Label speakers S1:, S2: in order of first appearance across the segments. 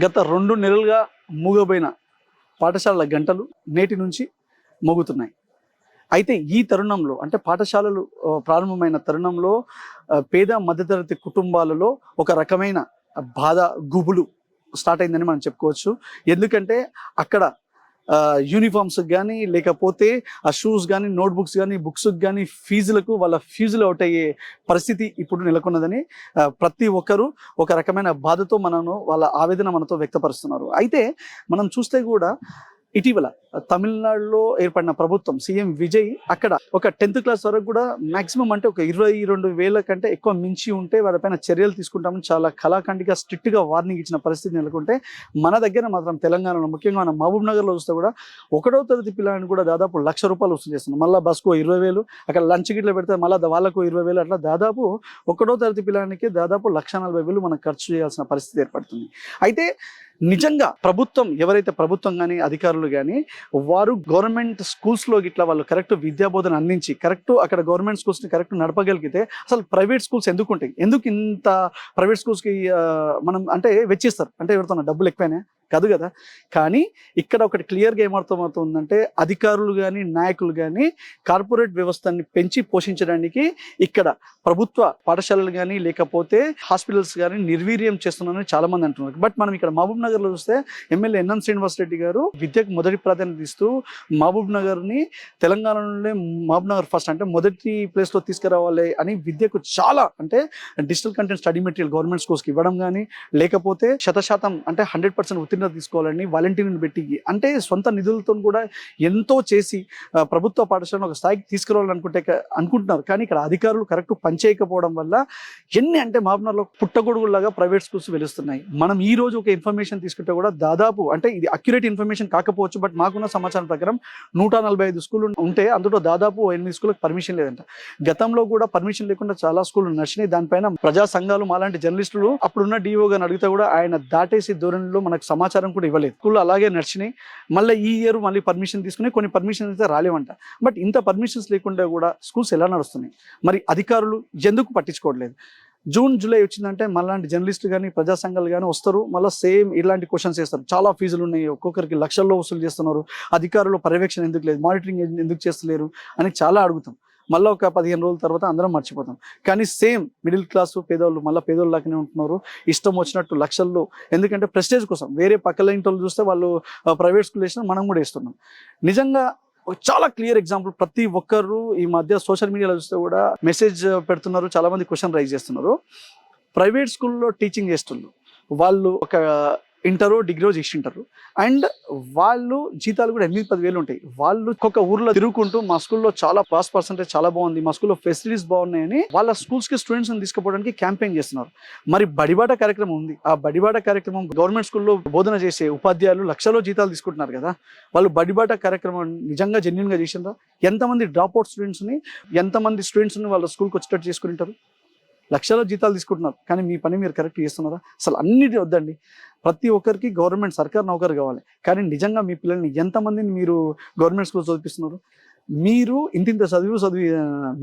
S1: గత 2 నెలలుగా మూగబోయిన పాఠశాలల గంటలు నేటి నుంచి మోగుతున్నాయి. అయితే ఈ తరుణంలో అంటే పాఠశాలలు ప్రారంభమైన తరుణంలో పేద మధ్యతరగతి కుటుంబాలలో ఒక రకమైన బాధ, గుబులు స్టార్ట్ అయిందని మనం చెప్పుకోవచ్చు. ఎందుకంటే అక్కడ యూనిఫామ్స్ కానీ, లేకపోతే ఆ షూస్ కానీ, నోట్బుక్స్ కానీ, బుక్స్కి కానీ ఫీజులకు వాళ్ళ ఫీజులు అవుట్ అయ్యే పరిస్థితి ఇప్పుడు నెలకొన్నదని ప్రతి ఒక్కరూ ఒక రకమైన బాధతో వాళ్ళ ఆవేదన మనతో వ్యక్తపరుస్తున్నారు. అయితే మనం చూస్తే కూడా ఇటీవల తమిళనాడులో ఏర్పడిన ప్రభుత్వం సీఎం విజయ్ అక్కడ ఒక 10th క్లాస్ వరకు కూడా మాక్సిమం అంటే ఒక 22,000 కంటే ఎక్కువ మించి ఉంటే వారిపైన చర్యలు తీసుకుంటామని చాలా కళాఖండిగా స్ట్రిక్ట్గా వార్నింగ్ ఇచ్చిన పరిస్థితి నెలకొంటే, మన దగ్గర మాత్రం తెలంగాణలో ముఖ్యంగా మన మహబూబ్ నగర్లో చూస్తే కూడా 1వ తరగతి పిల్లలని కూడా దాదాపు ₹1,00,000 వసూలు చేస్తున్నారు. మళ్ళీ బస్కు 20,000, అక్కడ లంచ్ గిట్ల పెడితే మళ్ళీ వాళ్ళకు 20,000, అట్లా దాదాపు 1వ తరగతి పిల్లలకి దాదాపు ₹1,40,000 మనం ఖర్చు చేయాల్సిన పరిస్థితి ఏర్పడుతుంది. అయితే నిజంగా ప్రభుత్వం ఎవరైతే ప్రభుత్వం కానీ అధికారులు కానీ వారు గవర్నమెంట్ స్కూల్స్లో గిట్లా వాళ్ళు కరెక్ట్ విద్యాబోధన అందించి కరెక్ట్ అక్కడ గవర్నమెంట్ స్కూల్స్ని కరెక్ట్ నడపగలిగితే అసలు ప్రైవేట్ స్కూల్స్ ఎందుకు ఉంటాయి? ఎందుకు ఇంత ప్రైవేట్ స్కూల్స్కి మనం అంటే వెచ్చిస్తారు అంటే ఎవరితో డబ్బులు ఎక్కువైనా కాదు కదా. కానీ ఇక్కడ ఒకటి క్లియర్గా ఏమర్థమవుతుందంటే అధికారులు కానీ నాయకులు కానీ కార్పొరేట్ వ్యవస్థని పెంచి పోషించడానికి ఇక్కడ ప్రభుత్వ పాఠశాలలు కానీ లేకపోతే హాస్పిటల్స్ కానీ నిర్వీర్యం చేస్తున్నారని చాలా మంది అంటున్నారు. బట్ మనం ఇక్కడ మహబూబ్ నగర్లో చూస్తే ఎమ్మెల్యే ఎన్ఎం శ్రీనివాసరెడ్డి గారు విద్యకు మొదటి ప్రాధాన్యత ఇస్తూ మహబూబ్ నగర్ని తెలంగాణలోనే మహబూబ్ నగర్ ఫస్ట్ అంటే మొదటి ప్లేస్లో తీసుకురావాలి అని విద్యకు చాలా అంటే digital content study material government స్కూల్స్కి ఇవ్వడం కానీ లేకపోతే 100% అంటే 100% ఉత్తీర్ణత తీసుకోవాలని వాలంటీర్ని పెట్టి అంటే సొంత నిధులతో కూడా ఎంతో చేసి ప్రభుత్వ పాఠశాలను ఒక స్థాయికి అనుకుంటున్నారు. కానీ ఇక్కడ అధికారులు కరెక్ట్ పనిచేయకపోవడం వల్ల ఎన్ని అంటే మహబూబ్నగర్లో పుట్టగొడుగులాగా ప్రైవేట్ స్కూల్స్ వెలుస్తున్నాయి. మనం ఈ రోజు ఒక ఇన్ఫర్మేషన్ తీసుకుంటే కూడా దాదాపు అంటే ఇది అక్యురేట్ ఇన్ఫర్మేషన్ కాకపోవచ్చు, బట్ మాకున్న సమాచారం ప్రకారం 145 స్కూళ్ళు ఉంటే అందులో దాదాపు 8 స్కూళ్ళకి పర్మిషన్ లేదంట. గతంలో కూడా పర్మిషన్ లేకుండా చాలా స్కూళ్ళు నడిచినాయి. దానిపైన ప్రజా సంఘాలు మాలాంటి జర్నలిస్టులు అప్పుడున్న డిఓ గారిని అడిగితే కూడా ఆయన దాటేసి ధోరణిలో మనకు సమాచారం కూడా ఇవ్వలేదు. స్కూల్లో అలాగే నడిచినాయి. మళ్ళీ ఈ ఇయర్ మళ్ళీ పర్మిషన్ తీసుకుని కొన్ని పర్మిషన్స్ అయితే రాలేవంట. బట్ ఇంత పర్మిషన్స్ లేకుండా కూడా స్కూల్స్ ఎలా నడుస్తున్నాయి? మరి అధికారులు ఎందుకు పట్టించుకోవట్లేదు? జూన్ జూలై వచ్చిందంటే మళ్ళీ జర్నలిస్టులు కానీ ప్రజా సంఘాలు కానీ వస్తారు, మళ్ళీ సేమ్ ఇలాంటి క్వశ్చన్స్ వేస్తారు. చాలా ఫీజులు ఉన్నాయి, ఒక్కొక్కరికి లక్షల్లో వసూలు చేస్తున్నారు, అధికారులు పర్యవేక్షణ ఎందుకు లేదు, మానిటరింగ్ ఎందుకు చేస్తలేరు అని చాలా అడుగుతాం. మళ్ళీ ఒక 15 రోజుల తర్వాత అందరం మర్చిపోతాం. కానీ సేమ్ మిడిల్ క్లాసు పేదోళ్ళు మళ్ళీ పేదోళ్ళు లాగానే ఉంటున్నారు, ఇష్టం వచ్చినట్టు లక్షల్లో. ఎందుకంటే ప్రెస్టేజ్ కోసం వేరే పక్కల ఇంటి వాళ్ళు చూస్తే వాళ్ళు ప్రైవేట్ స్కూల్ వేసినా మనం కూడా వేస్తున్నాం. నిజంగా చాలా క్లియర్ ఎగ్జాంపుల్ ప్రతి ఒక్కరు ఈ మధ్య సోషల్ మీడియాలో చూస్తే కూడా మెసేజ్ పెడుతున్నారు, చాలా మంది క్వశ్చన్ రైజ్ చేస్తున్నారు. ప్రైవేట్ స్కూల్లో టీచింగ్ చేస్తున్నారు వాళ్ళు ఒక ఇంటరో డిగ్రీలో చేసింటారు అండ్ వాళ్ళు జీతాలు కూడా 8-10 వేలు ఉంటాయి. వాళ్ళు ఒక్కొక్క ఊర్లో తిరుగుకుంటూ మా స్కూల్లో చాలా పాస్ పర్సెంటేజ్ చాలా బాగుంది, మా స్కూల్లో ఫెసిలిటీస్ బాగున్నాయని వాళ్ళ స్కూల్స్కి స్టూడెంట్స్ని తీసుకుపోవడానికి క్యాంపెయిన్ చేస్తున్నారు. మరి బడిబాట కార్యక్రమం ఉంది, ఆ బడిబాట కార్యక్రమం గవర్నమెంట్ స్కూల్లో బోధన చేసే ఉపాధ్యాయులు లక్షలో జీతాలు తీసుకుంటున్నారు కదా. వాళ్ళు బడిబాట కార్యక్రమం నిజంగా జెన్యున్గా చేసిండ్రా? ఎంతమంది డ్రాప్ అవుట్ స్టూడెంట్స్ని ఎంతమంది స్టూడెంట్స్ని వాళ్ళ స్కూల్కి వచ్చేటట్టు చేసుకుంటారు? లక్షల్లో జీతాలు తీసుకుంటున్నారు, కానీ మీ పని మీరు కరెక్ట్ చేస్తున్నారా? అసలు అన్నిటి వద్దండి. ప్రతి ఒక్కరికి గవర్నమెంట్ సర్కార్ నౌకరు కావాలి, కానీ నిజంగా మీ పిల్లల్ని ఎంతమందిని మీరు గవర్నమెంట్ స్కూల్ చదివిస్తున్నారు? మీరు ఇంత చదివి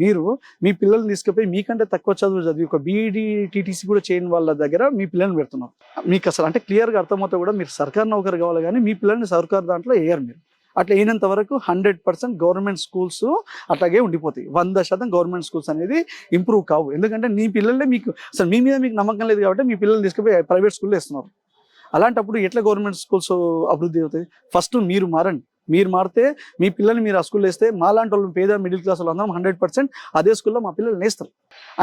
S1: మీరు మీ పిల్లల్ని తీసుకుపోయి మీకంటే తక్కువ చదివి ఒక బీఈడి టీటీసీ కూడా చేయని వాళ్ళ దగ్గర మీ పిల్లల్ని పెడుతున్నారు. మీకు అసలు అంటే క్లియర్గా అర్థమవుతా కూడా మీరు సర్కార్ నౌకరు కావాలి, కానీ మీ పిల్లల్ని సర్కార్ దాంట్లో వేయరు. మీరు అట్లా అయినంత వరకు 100% గవర్నమెంట్ స్కూల్స్ అట్లాగే ఉండిపోతాయి. 100% గవర్నమెంట్ స్కూల్స్ అనేది ఇంప్రూవ్ కావు. ఎందుకంటే మీ పిల్లలే మీకు అసలు మీ మీద మీకు నమ్మకం లేదు కాబట్టి మీ పిల్లల్ని తీసుకుపోయి ప్రైవేట్ స్కూల్లో వేస్తున్నారు. అలాంటప్పుడు ఎట్లా గవర్నమెంట్ స్కూల్స్ అభివృద్ధి అవుతాయి? ఫస్ట్ మీరు మారండి. మీరు మారితే మీ పిల్లల్ని మీరు ఆ స్కూల్లో వేస్తే మాలాంటి వాళ్ళు పేద మిడిల్ క్లాస్ వాళ్ళు అందరం 100% అదే స్కూల్లో మా పిల్లలు వేస్తారు.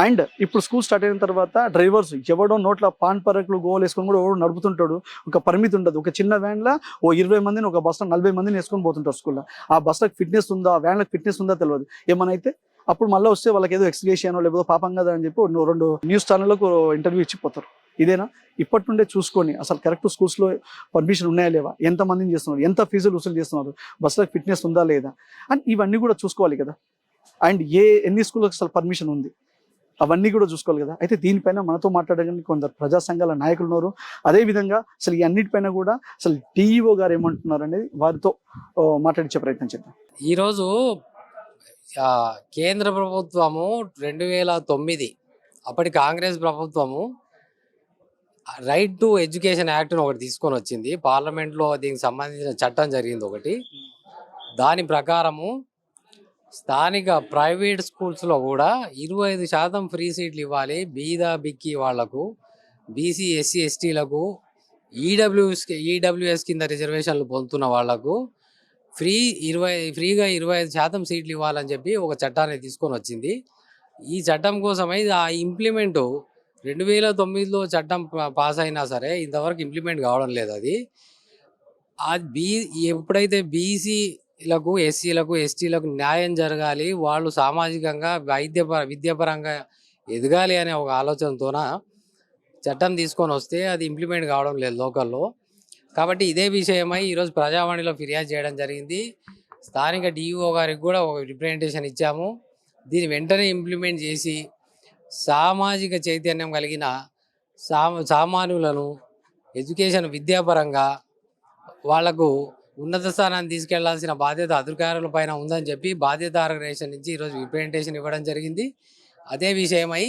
S1: అండ్ ఇప్పుడు స్కూల్ స్టార్ట్ అయిన తర్వాత డ్రైవర్స్ ఎవడో నోట్ల పాన్ పరకులు గోలు వేసుకొని కూడా ఎవడో నడుపుతుంటాడు. ఒక పరిమితి ఉండదు. ఒక చిన్న వ్యాన్లో 20 మందిని ఒక బస్సులో 40 మందిని వేసుకొని పోతుంటారు స్కూల్లో. ఆ బస్సులకు ఫిట్నెస్ ఉందా, ఆ వ్యాన్లకు ఫిట్నెస్ ఉందా తెలియదు. ఏమనైతే అప్పుడు మళ్ళీ వస్తే వాళ్ళకి ఏదో ఎక్స్గ్రేషనో లేకపోతే పాపం కదా అని చెప్పి 2 న్యూస్ ఛానళ్ళకు ఇంటర్వ్యూ ఇచ్చిపోతారు. ఇదేనా? ఇప్పటి నుండే చూసుకొని అసలు కరెక్ట్ స్కూల్స్లో పర్మిషన్ ఉన్నాయా లేవా, ఎంతమందిని చేస్తున్నారు, ఎంత ఫీజులు వసూలు చేస్తున్నారు, బస్సులకు ఫిట్నెస్ ఉందా లేదా అని ఇవన్నీ కూడా చూసుకోవాలి కదా. అండ్ ఎన్ని స్కూళ్ళకి అసలు పర్మిషన్ ఉంది అవన్నీ కూడా చూసుకోవాలి కదా. అయితే దీనిపైన మనతో మాట్లాడడానికి కొందరు ప్రజా సంఘాల నాయకులు ఉన్నారు. అదేవిధంగా అసలు ఈ అన్నిటిపైన కూడా అసలు డిఈఓ గారు ఏమంటున్నారు అనేది వారితో మాట్లాడించే ప్రయత్నం చేద్దాం.
S2: ఈరోజు కేంద్ర ప్రభుత్వము 2009 అప్పటి కాంగ్రెస్ ప్రభుత్వము రైట్ టు ఎడ్యుకేషన్ యాక్ట్ ఒకటి తీసుకొని వచ్చింది పార్లమెంట్లో. దీనికి సంబంధించిన చట్టం జరిగింది ఒకటి. దాని ప్రకారము స్థానిక ప్రైవేట్ స్కూల్స్లో కూడా 25% ఫ్రీ సీట్లు ఇవ్వాలి. బీద బిక్కి వాళ్లకు, బీసీ ఎస్సీ ఎస్టీలకు, ఈడబ్ల్యూఎస్ కింద రిజర్వేషన్లు పొందుతున్న వాళ్లకు ఫ్రీగా 25% సీట్లు ఇవ్వాలని చెప్పి ఒక చట్టాన్ని తీసుకొని వచ్చింది. ఈ చట్టం కోసమై ఆ ఇంప్లిమెంట్ 2009లో చట్టం పాస్ అయినా సరే ఇంతవరకు ఇంప్లిమెంట్ కావడం లేదు. అది ఎప్పుడైతే బీసీలకు, ఎస్సీలకు, ఎస్టీలకు న్యాయం జరగాలి, వాళ్ళు సామాజికంగా విద్యాపరంగా ఎదగాలి అనే ఒక ఆలోచనతోన చట్టం తీసుకొని వస్తే అది ఇంప్లిమెంట్ కావడం లేదు లోకల్లో. కాబట్టి ఇదే విషయమై ఈరోజు ప్రజావాణిలో ఫిర్యాదు చేయడం జరిగింది. స్థానిక డిఈఓ గారికి కూడా ఒక రిప్రజెంటేషన్ ఇచ్చాము. దీన్ని వెంటనే ఇంప్లిమెంట్ చేసి సామాజిక చైతన్యం కలిగిన సామాన్యులను ఎడ్యుకేషన్ విద్యాపరంగా వాళ్లకు ఉన్నత స్థానాన్ని తీసుకెళ్లాల్సిన బాధ్యత అధికారుల పైన ఉందని చెప్పి బాధ్యత ఆర్గనైజేషన్ నుంచి ఈరోజు రిప్రజెంటేషన్ ఇవ్వడం జరిగింది. అదే విషయమై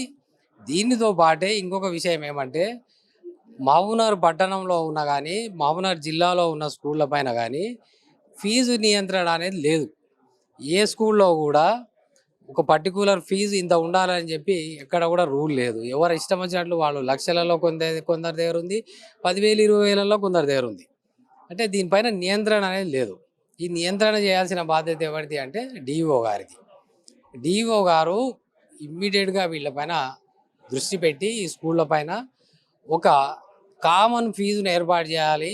S2: దీనితో పాటే ఇంకొక విషయం ఏమంటే, మహబూబ్నగర్ పట్టణంలో ఉన్న కానీ మహబూబ్నగర్ జిల్లాలో ఉన్న స్కూళ్ళ పైన కానీ ఫీజు నియంత్రణ అనేది లేదు. ఏ స్కూల్లో కూడా ఒక పర్టికులర్ ఫీజు ఇంత ఉండాలని చెప్పి ఎక్కడ కూడా రూల్ లేదు. ఎవరు ఇష్టం వచ్చినట్లు వాళ్ళు లక్షలలో కొందరి దగ్గర ఉంది, 10,000 20,000లో కొందరి దగ్గర ఉంది. అంటే దీనిపైన నియంత్రణ అనేది లేదు. ఈ నియంత్రణ చేయాల్సిన బాధ్యత ఎవరిది అంటే డిఈఓ గారిది. డిఈఓ గారు ఇమ్మీడియట్గా వీళ్ళపైన దృష్టి పెట్టి ఈ స్కూళ్ళ పైన ఒక కామన్ ఫీజును ఏర్పాటు చేయాలి.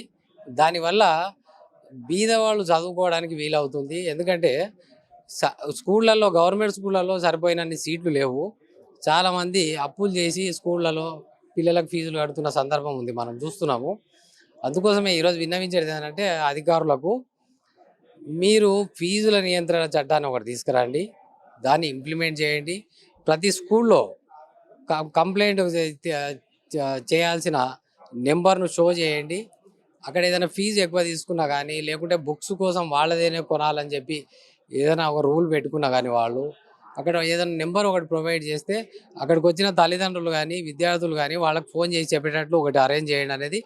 S2: దానివల్ల బీదవాళ్ళు చదువుకోవడానికి వీలవుతుంది. ఎందుకంటే స్కూళ్ళల్లో, గవర్నమెంట్ స్కూళ్ళల్లో సరిపోయినన్ని సీట్లు లేవు. చాలామంది అప్పులు చేసి స్కూళ్ళలో పిల్లలకు ఫీజులు కడుతున్న సందర్భం ఉంది, మనం చూస్తున్నాము. అందుకోసమే ఈరోజు విన్నవించేది ఏంటంటే అధికారులకు, మీరు ఫీజుల నియంత్రణ చట్టాన్ని ఒకటి తీసుకురండి, దాన్ని ఇంప్లిమెంట్ చేయండి. ప్రతి స్కూల్లో కంప్లైంట్ చేయాల్సిన నెంబర్ను షో చేయండి. అక్కడ ఏదైనా ఫీజు ఎక్కువ తీసుకున్నా కానీ, లేకుంటే బుక్స్ కోసం వాళ్ళదేనే కొనాలని చెప్పి ఏదైనా ఒక రూల్ పెట్టుకున్నా కానీ వాళ్ళు అక్కడ ఏదైనా నెంబర్ ఒకటి ప్రొవైడ్ చేస్తే అక్కడికి వచ్చిన తల్లిదండ్రులు కానీ విద్యార్థులు కానీ వాళ్ళకి ఫోన్ చేసి చెప్పేటట్లు ఒకటి అరేంజ్ చేయండి అనేది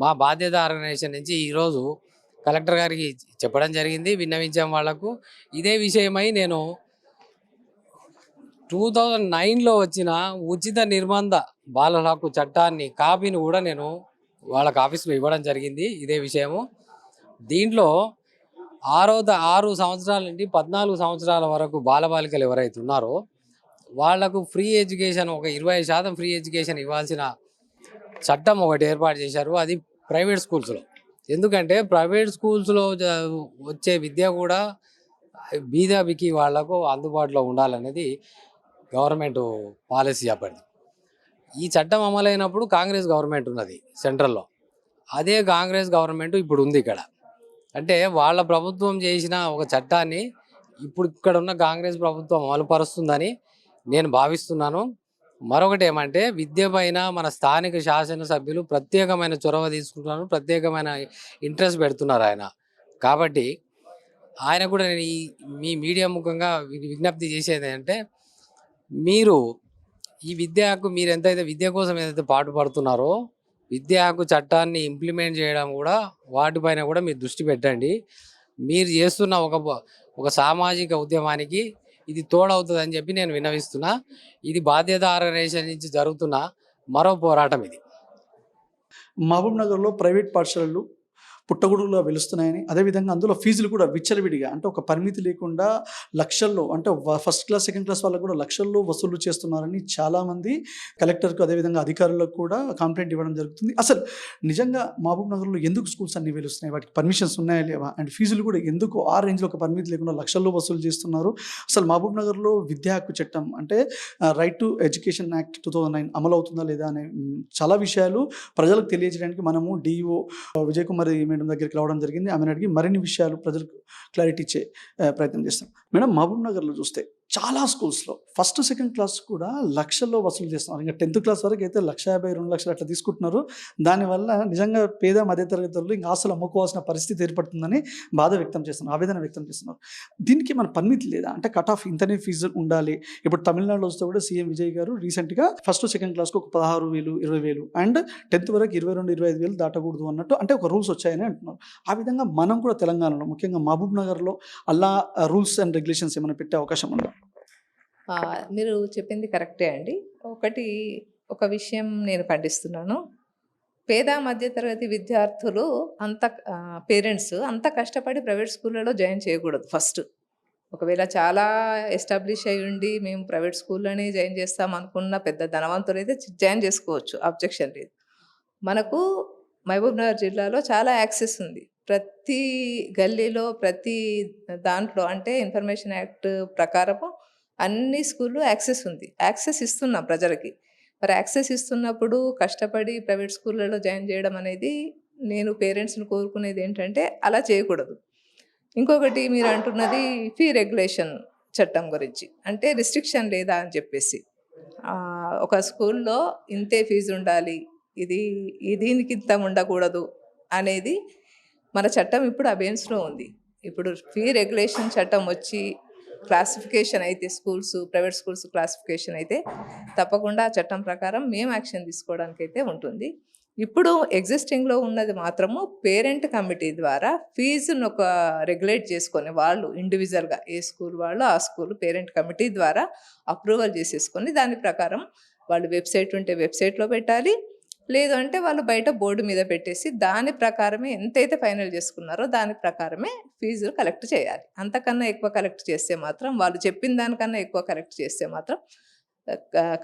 S2: మా బాధ్యత ఆర్గనైజేషన్ నుంచి ఈరోజు కలెక్టర్ గారికి చెప్పడం జరిగింది, విన్నవించాం వాళ్లకు. ఇదే విషయమై నేను 2009లో వచ్చిన ఉచిత నిర్బంధ బాలల హక్కు చట్టాన్ని కాపీని కూడా నేను వాళ్ళకి ఆఫీస్లో ఇవ్వడం జరిగింది. ఇదే విషయము. దీంట్లో 6 సంవత్సరాల నుండి 14 సంవత్సరాల వరకు బాలబాలికలు ఎవరైతే ఉన్నారో వాళ్లకు ఫ్రీ ఎడ్యుకేషన్, ఒక 20% ఫ్రీ ఎడ్యుకేషన్ ఇవ్వాల్సిన చట్టం ఒకటి ఏర్పాటు చేశారు. అది ప్రైవేట్ స్కూల్స్లో. ఎందుకంటే ప్రైవేట్ స్కూల్స్లో వచ్చే విద్య కూడా బీదాబికి వాళ్లకు అందుబాటులో ఉండాలనేది గవర్నమెంట్ పాలసీ అప్పటిది. ఈ చట్టం అమలైనప్పుడు కాంగ్రెస్ గవర్నమెంట్ ఉన్నది సెంట్రల్లో. అదే కాంగ్రెస్ గవర్నమెంట్ ఇప్పుడు ఉంది ఇక్కడ. అంటే వాళ్ళ ప్రభుత్వం చేసిన ఒక చట్టాన్ని ఇప్పుడు ఇక్కడ ఉన్న కాంగ్రెస్ ప్రభుత్వం అమలుపరుస్తుందని నేను భావిస్తున్నాను. మరొకటి ఏమంటే, విద్య పైన మన స్థానిక శాసనసభ్యులు ప్రత్యేకమైన చొరవ తీసుకుంటున్నారు, ప్రత్యేకమైన ఇంట్రెస్ట్ పెడుతున్నారు ఆయన. కాబట్టి ఆయన కూడా నేను మీ మీడియా ముఖంగా విజ్ఞప్తి చేసేది అంటే, మీరు ఈ విద్యా హక్కు, మీరు ఎంతైతే విద్య కోసం ఏదైతే పాటుపడుతున్నారో విద్యా హక్కు చట్టాన్ని ఇంప్లిమెంట్ చేయడం కూడా వాటిపైన కూడా మీరు దృష్టి పెట్టండి. మీరు చేస్తున్న ఒక సామాజిక ఉద్యమానికి ఇది తోడవుతుంది అని చెప్పి నేను విన్నవిస్తున్నా. ఇది బాధ్యత ఆర్గనైజేషన్ నుంచి జరుగుతున్న మరో పోరాటం ఇది.
S1: మహబూబ్నగర్లో ప్రైవేట్ పాఠశాలలు పుట్టగొడుగులా వెలుస్తున్నాయని, అదేవిధంగా అందులో ఫీజులు కూడా విచ్చలవిడిగా, అంటే ఒక పరిమితి లేకుండా లక్షల్లో, అంటే ఫస్ట్ క్లాస్ సెకండ్ క్లాస్ వాళ్ళకు కూడా లక్షల్లో వసూలు చేస్తున్నారని చాలామంది కలెక్టర్కు అదేవిధంగా అధికారులకు కూడా కంప్లైంట్ ఇవ్వడం జరుగుతుంది. అసలు నిజంగా మహబూబ్నగర్లో ఎందుకు స్కూల్స్ అన్నీ వెలుస్తున్నాయి, వాటికి పర్మిషన్స్ ఉన్నాయా లేవా, అండ్ ఫీజులు కూడా ఎందుకు ఆ రేంజ్లో ఒక పరిమితి లేకుండా లక్షల్లో వసూలు చేస్తున్నారు? అసలు మహబూబ్నగర్లో విద్యా హక్కు చట్టం అంటే రైట్ టు ఎడ్యుకేషన్ యాక్ట్ 2009 అమలు అవుతుందా లేదా అనే చాలా విషయాలు ప్రజలకు తెలియజేయడానికి మనము డిఓ విజయ్ కుమార్ మేడం దగ్గరికి రావడం జరిగింది. ఆమెను అడిగి మరిన్ని విషయాలు ప్రజలకు క్లారిటీ ఇచ్చే ప్రయత్నం చేస్తాం. మేడం, మహబూబ్నగర్లో చూస్తే చాలా స్కూల్స్లో ఫస్ట్ సెకండ్ క్లాస్ కూడా లక్షల్లో వసూలు చేస్తున్నారు. ఇంకా 10th క్లాస్ వరకు అయితే 1,50,000 2,00,000 అట్లా తీసుకుంటున్నారు. దానివల్ల నిజంగా పేద మధ్యతరగతి వాళ్ళు ఇంకా ఆస్తులు అమ్ముకోవాల్సిన పరిస్థితి ఏర్పడుతుందని బాధ వ్యక్తం చేస్తున్నారు, ఆవేదన వ్యక్తం చేస్తున్నారు. దీనికి మన పరిమితి లేదా? అంటే కట్ ఆఫ్ ఇంతనే ఫీజు ఉండాలి. ఇప్పుడు తమిళనాడులో వస్తే కూడా సీఎం విజయ్ గారు రీసెంట్గా ఫస్ట్ సెకండ్ క్లాస్కి ఒక 16,000 20,000 అండ్ 10th వరకు 22,000 25,000 దాటకూడదు అన్నట్టు అంటే ఒక రూల్స్ వచ్చాయని అంటున్నారు. ఆ విధంగా మనం కూడా తెలంగాణలో ముఖ్యంగా మహబూబ్ నగర్లో అలా రూల్స్ అండ్ రెగ్యులేషన్స్ ఏమైనా పెట్టే అవకాశం ఉందా?
S3: మీరు చెప్పింది కరెక్టే అండి. ఒక విషయం నేను ఖండిస్తున్నాను. పేద మధ్యతరగతి విద్యార్థులు పేరెంట్స్ అంత కష్టపడి ప్రైవేట్ స్కూళ్ళలో జాయిన్ చేయకూడదు ఫస్ట్. ఒకవేళ చాలా ఎస్టాబ్లిష్ అయ్యి ఉండి మేము ప్రైవేట్ స్కూల్లోనే జాయిన్ చేస్తాం అనుకున్న పెద్ద ధనవంతులైతే జాయిన్ చేసుకోవచ్చు, అబ్జెక్షన్ లేదు. మనకు మహబూబ్ నగర్ జిల్లాలో చాలా యాక్సెస్ ఉంది. ప్రతి గల్లీలో ప్రతి దాంట్లో అంటే ఇన్ఫర్మేషన్ యాక్ట్ ప్రకారము అన్ని స్కూళ్ళు యాక్సెస్ ఉంది. యాక్సెస్ ఇస్తున్నాం ప్రజలకి. మరి యాక్సెస్ ఇస్తున్నప్పుడు కష్టపడి ప్రైవేట్ స్కూళ్ళలో జాయిన్ చేయడం అనేది నేను పేరెంట్స్ని కోరుకునేది ఏంటంటే అలా చేయకూడదు. ఇంకొకటి మీరు అంటున్నది ఫీ రెగ్యులేషన్ చట్టం గురించి, అంటే రిస్ట్రిక్షన్ లేదా అని చెప్పేసి. ఒక స్కూల్లో ఇంతే ఫీజు ఉండాలి, దీనికి ఇంత ఉండకూడదు అనేది మన చట్టం ఇప్పుడు అబేన్స్లో ఉంది. ఇప్పుడు ఫీ రెగ్యులేషన్ చట్టం వచ్చి క్లాసిఫికేషన్ అయితే ప్రైవేట్ స్కూల్స్ క్లాసిఫికేషన్ అయితే తప్పకుండా ఆ చట్టం ప్రకారం మేము యాక్షన్ తీసుకోవడానికి అయితే ఉంటుంది. ఇప్పుడు ఎగ్జిస్టింగ్లో ఉన్నది మాత్రము పేరెంట్ కమిటీ ద్వారా ఫీజును ఒక రెగ్యులేట్ చేసుకొని వాళ్ళు ఇండివిజువల్గా ఏ స్కూల్ వాళ్ళు ఆ స్కూల్ పేరెంట్ కమిటీ ద్వారా అప్రూవల్ చేసేసుకొని దాని ప్రకారం వాళ్ళు వెబ్సైట్ ఉంటే వెబ్సైట్లో పెట్టాలి, లేదు అంటే వాళ్ళు బయట బోర్డు మీద పెట్టేసి దాని ప్రకారమే ఎంతైతే ఫైనల్ చేసుకున్నారో దాని ప్రకారమే ఫీజులు కలెక్ట్ చేయాలి. అంతకన్నా ఎక్కువ కలెక్ట్ చేస్తే మాత్రం, వాళ్ళు చెప్పిన దానికన్నా ఎక్కువ కలెక్ట్ చేస్తే మాత్రం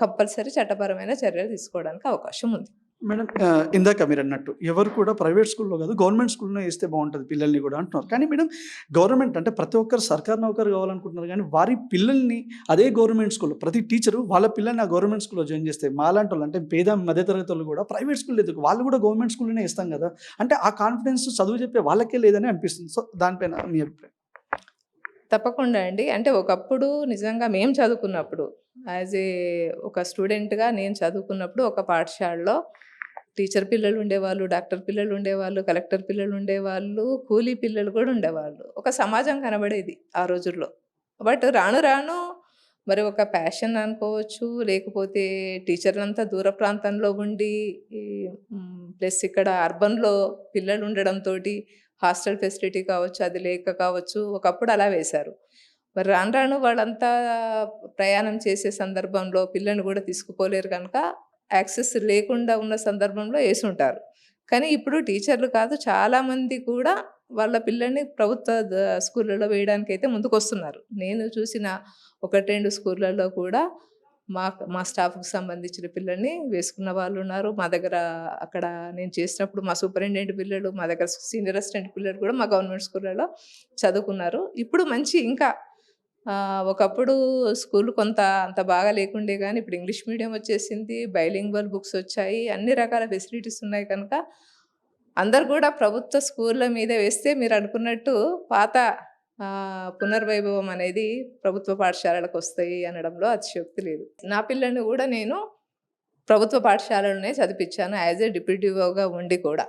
S3: కంపల్సరీ చట్టపరమైన చర్యలు తీసుకోవడానికి అవకాశం ఉంది.
S1: మేడం, ఇందాక మీరు అన్నట్టు ఎవరు కూడా ప్రైవేట్ స్కూల్లో కాదు గవర్నమెంట్ స్కూల్లో వేస్తే బాగుంటుంది పిల్లల్ని కూడా అంటున్నారు. కానీ మేడం, గవర్నమెంట్ అంటే ప్రతి ఒక్కరు సర్కార్ నౌకరు కావాలనుకుంటున్నారు, కానీ వారి పిల్లల్ని అదే గవర్నమెంట్ స్కూల్లో ప్రతి టీచరు వాళ్ళ పిల్లల్ని ఆ గవర్నమెంట్ స్కూల్లో జాయిన్ చేస్తే మాలాంటి వాళ్ళు అంటే పేద మధ్యతరగతి వాళ్ళు కూడా ప్రైవేట్ స్కూల్ ఎందుకు, వాళ్ళు కూడా గవర్నమెంట్ స్కూల్లోనే ఇస్తాం కదా, అంటే ఆ కాన్ఫిడెన్స్ చదువు చెప్పే వాళ్ళకే లేదని అనిపిస్తుంది. సో దానిపైన మీ అభిప్రాయం?
S3: తప్పకుండా అండి. అంటే ఒకప్పుడు నిజంగా మేము చదువుకున్నప్పుడు ఒక స్టూడెంట్గా నేను చదువుకున్నప్పుడు ఒక పాఠశాలలో టీచర్ పిల్లలు ఉండేవాళ్ళు, డాక్టర్ పిల్లలు ఉండేవాళ్ళు, కలెక్టర్ పిల్లలు ఉండేవాళ్ళు, కూలీ పిల్లలు కూడా ఉండేవాళ్ళు. ఒక సమాజం కనబడేది ఆ రోజుల్లో. బట్ రాను రాను మరి ఒక ప్యాషన్ అనుకోవచ్చు, లేకపోతే టీచర్లంతా దూర ప్రాంతంలో ఉండి ప్లస్ ఇక్కడ అర్బన్లో పిల్లలు ఉండడంతో హాస్టల్ ఫెసిలిటీ కావచ్చు, అది లేక కావచ్చు, ఒకప్పుడు అలా వేశారు. మరి రాను రాను వాళ్ళంతా ప్రయాణం చేసే సందర్భంలో పిల్లల్ని కూడా తీసుకుపోలేరు కనుక యాక్సెస్ లేకుండా ఉన్న సందర్భంలో వేసుంటారు. కానీ ఇప్పుడు టీచర్లు కాదు, చాలామంది కూడా వాళ్ళ పిల్లల్ని ప్రభుత్వ స్కూళ్ళలో అయితే ముందుకొస్తున్నారు. నేను చూసిన 1-2 స్కూళ్ళల్లో కూడా మా స్టాఫ్కి సంబంధించిన పిల్లల్ని వేసుకున్న వాళ్ళు ఉన్నారు. మా దగ్గర అక్కడ నేను చేసినప్పుడు మా సూపరింటెండెంట్ పిల్లలు, మా దగ్గర సీనియర్ అసిస్టెంట్ పిల్లలు కూడా మా గవర్నమెంట్ స్కూళ్ళలో చదువుకున్నారు. ఇప్పుడు మంచి ఇంకా ఒకప్పుడు స్కూల్ అంత బాగా లేకుండే కానీ ఇప్పుడు ఇంగ్లీష్ మీడియం వచ్చేసింది, బైలింగ్వల్ బుక్స్ వచ్చాయి, అన్ని రకాల ఫెసిలిటీస్ ఉన్నాయి కనుక అందరు కూడా ప్రభుత్వ స్కూళ్ళ మీద వేస్తే మీరు అనుకున్నట్టు పాత పునర్వైభవం అనేది ప్రభుత్వ పాఠశాలలకు వస్తాయి అనడంలో అతిశయోక్తి లేదు. నా పిల్లల్ని కూడా నేను ప్రభుత్వ పాఠశాలలోనే చదివించాను యాజ్ ఏ డిప్యూటీగా ఉండి కూడా.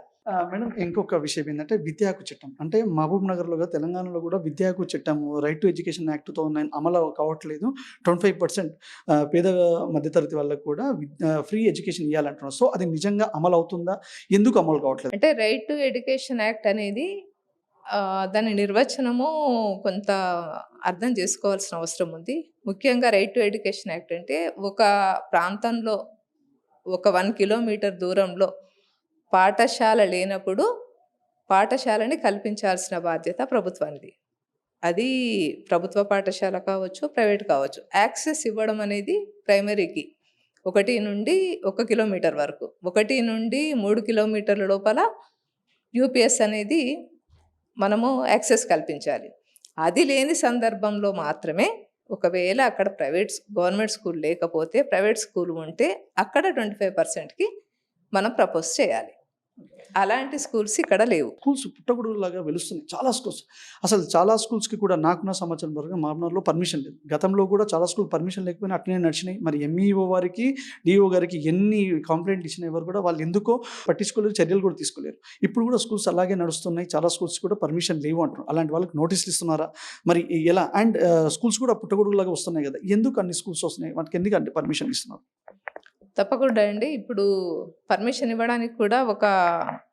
S1: మేడం, ఇంకొక విషయం ఏంటంటే విద్యా హక్కు చట్టం. అంటే మహబూబ్ నగర్లో తెలంగాణలో కూడా విద్యా హక్కు చట్టం రైట్ టు ఎడ్యుకేషన్ యాక్ట్ 2009 అమలు కావట్లేదు. 25% పేద మధ్యతరగతి వాళ్ళకు కూడా ఫ్రీ ఎడ్యుకేషన్ ఇవ్వాలంటున్నారు. సో అది నిజంగా అమలు అవుతుందా? ఎందుకు అమలు కావట్లేదు?
S3: అంటే రైట్ టు ఎడ్యుకేషన్ యాక్ట్ అనేది దాని నిర్వచనము కొంత అర్థం చేసుకోవాల్సిన అవసరం ఉంది. ముఖ్యంగా రైట్ టు ఎడ్యుకేషన్ యాక్ట్ అంటే ఒక ప్రాంతంలో ఒక 1 కిలోమీటర్ దూరంలో పాఠశాల లేనప్పుడు పాఠశాలని కల్పించాల్సిన బాధ్యత ప్రభుత్వానికి. అది ప్రభుత్వ పాఠశాల కావచ్చు, ప్రైవేట్ కావచ్చు. యాక్సెస్ ఇవ్వడం అనేది ప్రైమరీకి 1 నుండి 1 కిలోమీటర్ వరకు, 1 నుండి 3 కిలోమీటర్ల లోపల యూపీఎస్ అనేది మనము యాక్సెస్ కల్పించాలి. అది లేని సందర్భంలో మాత్రమే, ఒకవేళ అక్కడ గవర్నమెంట్ స్కూల్ లేకపోతే ప్రైవేట్ స్కూల్ ఉంటే అక్కడ 25%కి మనం ప్రపోజ్ చేయాలి. అలాంటి స్కూల్స్ ఇక్కడ లేవు.
S1: స్కూల్స్ పుట్టగొడుగులాగా వెలుస్తున్నాయి చాలా స్కూల్స్. అసలు చాలా స్కూల్స్కి కూడా నాకున్న సమాచారం వరకు మామనార్లో పర్మిషన్ లేదు. గతంలో కూడా చాలా స్కూల్ పర్మిషన్ లేకపోయినా అట్లనే నడిచినాయి. మరి ఎంఈఓ వారికి డిఓ గారికి ఎన్ని కంప్లైంట్లు ఇచ్చిన ఎవరు కూడా వాళ్ళు ఎందుకో పట్టించుకోలేరు, చర్యలు కూడా తీసుకోలేరు. ఇప్పుడు కూడా స్కూల్స్ అలాగే నడుస్తున్నాయి. చాలా స్కూల్స్ కూడా పర్మిషన్ లేవు అంటున్నారు. అలాంటి వాళ్ళకి నోటీసులు ఇస్తున్నారా మరి ఎలా? అండ్ స్కూల్స్ కూడా పుట్టగొడుగులాగా వస్తున్నాయి కదా, ఎందుకు అన్ని స్కూల్స్ వస్తున్నాయి, వాటికి ఎందుకు అంటే పర్మిషన్ ఇస్తున్నారు?
S3: తప్పకుండా అండి. ఇప్పుడు పర్మిషన్ ఇవ్వడానికి కూడా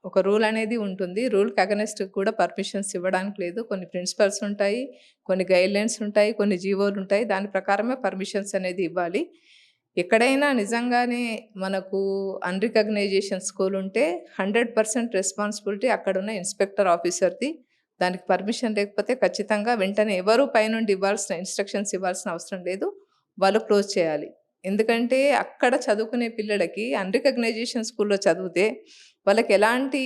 S3: ఒక రూల్ అనేది ఉంటుంది. రూల్కి అగనెస్ట్ కూడా పర్మిషన్స్ ఇవ్వడానికి లేదు. కొన్ని ప్రిన్సిపల్స్ ఉంటాయి, కొన్ని గైడ్లైన్స్ ఉంటాయి, కొన్ని జీవోలు ఉంటాయి. దాని ప్రకారమే పర్మిషన్స్ అనేది ఇవ్వాలి. ఎక్కడైనా నిజంగానే మనకు అన్రికగ్నైజేషన్ స్కూల్ ఉంటే 100% రెస్పాన్సిబిలిటీ అక్కడున్న ఇన్స్పెక్టర్ ఆఫీసర్ది. దానికి పర్మిషన్ లేకపోతే ఖచ్చితంగా వెంటనే ఎవరు పైనుండి ఇన్స్ట్రక్షన్స్ ఇవ్వాల్సిన అవసరం లేదు, వాళ్ళు క్లోజ్ చేయాలి. ఎందుకంటే అక్కడ చదువుకునే పిల్లలకి అన్రికగ్నైజేషన్ స్కూల్లో చదివితే వాళ్ళకి ఎలాంటి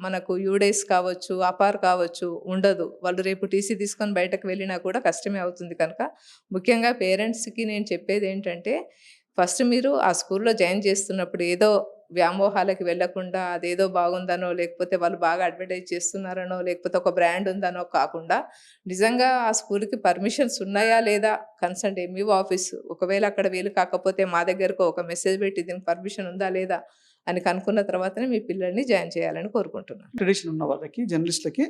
S3: మనకు యూడేస్ కావచ్చు, అపార్ కావచ్చు ఉండదు. వాళ్ళు రేపు టీసీ తీసుకొని బయటకు వెళ్ళినా కూడా కష్టమే అవుతుంది. కనుక ముఖ్యంగా పేరెంట్స్కి నేను చెప్పేది ఏంటంటే, ఫస్ట్ మీరు ఆ స్కూల్లో జాయిన్ చేస్తున్నప్పుడు ఏదో వ్యామోహాలకి వెళ్ళకుండా అదేదో బాగుందనో, లేకపోతే వాళ్ళు బాగా అడ్వర్టైజ్ చేస్తున్నారనో, లేకపోతే ఒక బ్రాండ్ ఉందనో కాకుండా నిజంగా ఆ స్కూల్కి పర్మిషన్స్ ఉన్నాయా లేదా కన్సర్న్ ఎంఈఓ ఆఫీసు, ఒకవేళ అక్కడ వీలు కాకపోతే మా దగ్గరకు ఒక మెసేజ్ పెట్టి దీనికి పర్మిషన్ ఉందా లేదా అని కనుక్కున్న తర్వాతనే మీ పిల్లల్ని జాయిన్ చేయాలని కోరుకుంటున్నాను.
S1: ట్రెడిషన్ ఉన్న వాళ్ళకి, జర్నలిస్ట్లకి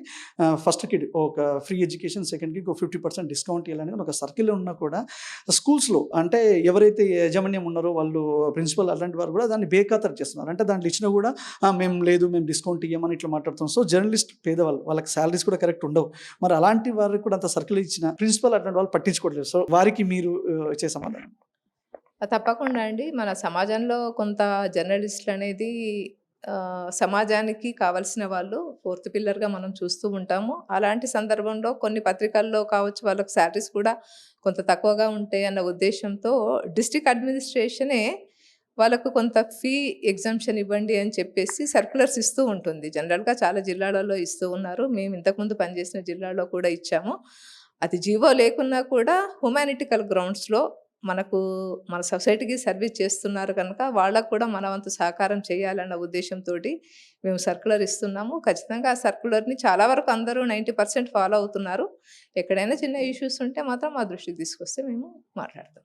S1: ఫస్ట్ కిడ్ ఒక ఫ్రీ ఎడ్యుకేషన్, సెకండ్ కిడ్ ఒక 50% డిస్కౌంట్ ఇవ్వాలని ఒక సర్కిల్లో ఉన్నా కూడా స్కూల్స్లో అంటే ఎవరైతే యాజమాన్యం ఉన్నారో వాళ్ళు ప్రిన్సిపల్ అలాంటి వారు కూడా దాన్ని బేఖాతరు చేస్తున్నారు. అంటే దాంట్లో ఇచ్చినా కూడా మేము లేదు, మేము డిస్కౌంట్ ఇవ్వమని ఇట్లా మాట్లాడుతాం. సో జర్నలిస్ట్ పేదవాళ్ళు, వాళ్ళకి శాలరీస్ కూడా కరెక్ట్ ఉండవు. మరి అలాంటి వారికి కూడా అంత సర్కిల్ ఇచ్చిన ప్రిన్సిపల్ అట్లాంటి వాళ్ళు పట్టించుకోవట్లేదు. సో వారికి మీరు ఇచ్చే సమాధానం?
S3: తప్పకుండా అండి. మన సమాజంలో కొంత జర్నలిస్టులు అనేది సమాజానికి కావాల్సిన వాళ్ళు ఫోర్త్ పిల్లర్‌గా మనం చూస్తూ ఉంటాము. అలాంటి సందర్భంలో కొన్ని పత్రికల్లో కావచ్చు, వాళ్ళకి శాలరీస్ కూడా కొంత తక్కువగా ఉంటాయి అన్న ఉద్దేశంతో డిస్ట్రిక్ట్ అడ్మినిస్ట్రేషనే వాళ్ళకు కొంత ఫీ ఎగ్జంప్షన్ ఇవ్వండి అని చెప్పేసి సర్క్యులర్స్ ఇస్తూ ఉంటుంది. జనరల్‌గా చాలా జిల్లాలలో ఇస్తూ ఉన్నారు. మేము ఇంతకుముందు పనిచేసిన జిల్లాలో కూడా ఇచ్చాము. అది జీవో లేకున్నా కూడా హ్యుమానిటికల్ గ్రౌండ్స్‌లో మనకు మన సొసైటీకి సర్వీస్ చేస్తున్నారు కనుక వాళ్ళకు కూడా మన వంతు సహకారం చేయాలన్న ఉద్దేశంతోటి మేము సర్క్యులర్ ఇస్తున్నాము. ఖచ్చితంగా ఆ సర్క్యులర్‌ని చాలా వరకు అందరూ 90% ఫాలో అవుతున్నారు. ఎక్కడైనా చిన్న ఇష్యూస్ ఉంటే మాత్రం మా దృష్టికి తీసుకొస్తే మేము మాట్లాడతాం.